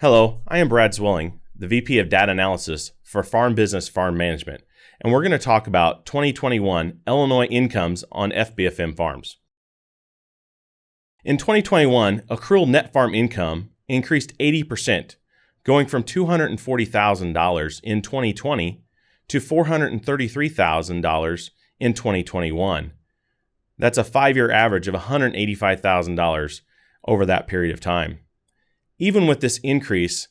Hello, I am Brad Zwilling, the VP of Data Analysis for Farm Business Farm Management, and we're going to talk about 2021 Illinois incomes on FBFM farms. In 2021, accrual net farm income increased 80%, going from $240,000 in 2020 to $433,000 in 2021. That's a 5-year average of $185,000 over that period of time. Even with this increase,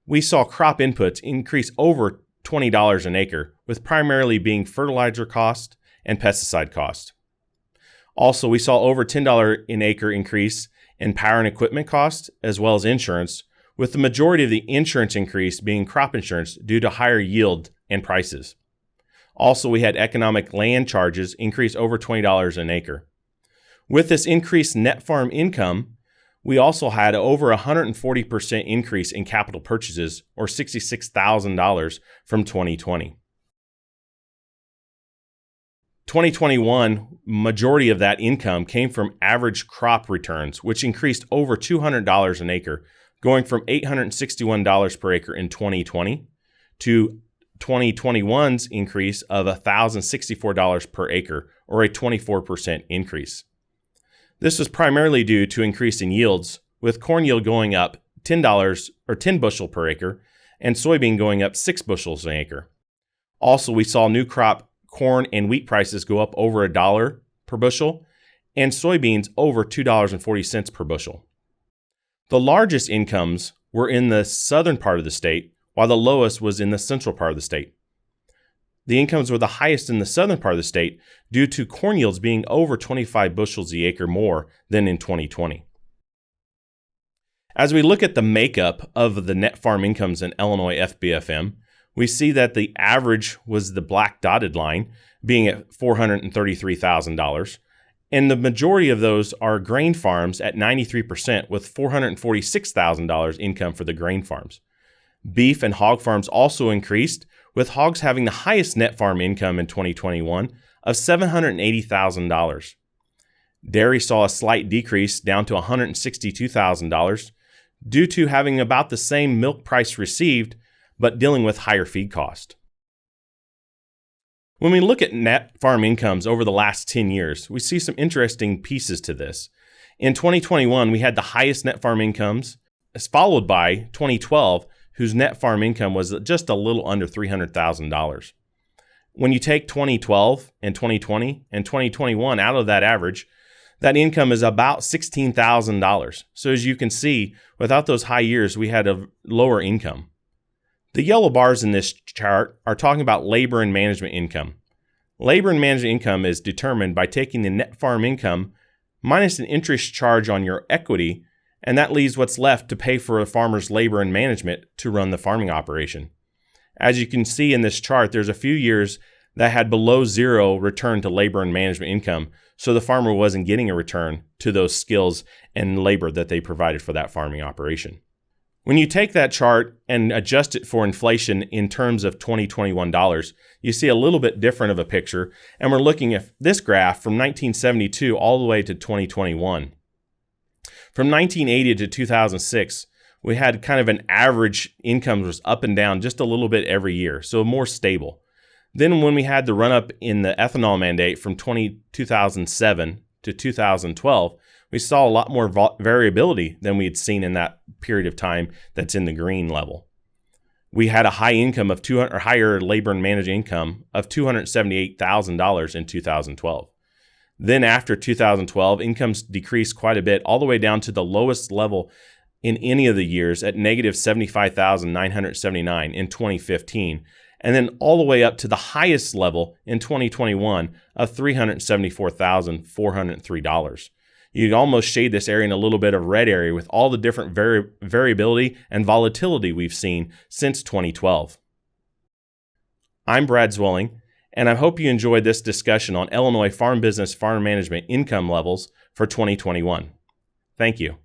we saw crop inputs increase over $20 an acre, with primarily being fertilizer cost and pesticide cost. Also, we saw over $10 an acre increase in power and equipment cost, as well as insurance, with the majority of the insurance increase being crop insurance due to higher yield and prices. Also, we had economic land charges increase over $20 an acre. With this increased net farm income, we also had over 140% increase in capital purchases, or $66,000 from 2020. 2021, majority of that income came from average crop returns, which increased over $200 an acre, going from $861 per acre in 2020 to 2021's increase of $1,064 per acre, or a 24% increase. This was primarily due to increasing yields, with corn yield going up $10 or 10 bushel per acre, and soybean going up 6 bushels an acre. Also, we saw new crop corn and wheat prices go up over $1 per bushel, and soybeans over $2.40 per bushel. The largest incomes were in the southern part of the state, while the lowest was in the central part of the state. The incomes were the highest in the southern part of the state due to corn yields being over 25 bushels the acre more than in 2020. As we look at the makeup of the net farm incomes in Illinois FBFM, we see that the average was the black dotted line, being at $433,000, and the majority of those are grain farms at 93%, with $446,000 income for the grain farms. Beef and hog farms also increased, with hogs having the highest net farm income in 2021 of $780,000. Dairy saw a slight decrease down to $162,000 due to having about the same milk price received, but dealing with higher feed cost. When we look at net farm incomes over the last 10 years, we see some interesting pieces to this. In 2021, we had the highest net farm incomes, followed by 2012, whose net farm income was just a little under $300,000. When you take 2012 and 2020 and 2021 out of that average, that income is about $16,000. So as you can see, without those high years, we had a lower income. The yellow bars in this chart are talking about labor and management income. Labor and management income is determined by taking the net farm income minus an interest charge on your equity, and that leaves what's left to pay for a farmer's labor and management to run the farming operation. As you can see in this chart, there's a few years that had below zero return to labor and management income, so the farmer wasn't getting a return to those skills and labor that they provided for that farming operation. When you take that chart and adjust it for inflation in terms of 2021 dollars, you see a little bit different of a picture, and we're looking at this graph from 1972 all the way to 2021. From 1980 to 2006, we had kind of an average income was up and down just a little bit every year, so more stable. Then when we had the run-up in the ethanol mandate from 2007 to 2012, we saw a lot more variability than we had seen in that period of time that's in the green level. We had a high income of higher labor and management income of $278,000 in 2012. Then after 2012, incomes decreased quite a bit, all the way down to the lowest level in any of the years at negative $75,979 in 2015, and then all the way up to the highest level in 2021 of $374,403. You can almost shade this area in a little bit of red area with all the different variability and volatility we've seen since 2012. I'm Brad Zwilling, and I hope you enjoyed this discussion on Illinois farm business farm management income levels for 2021. Thank you.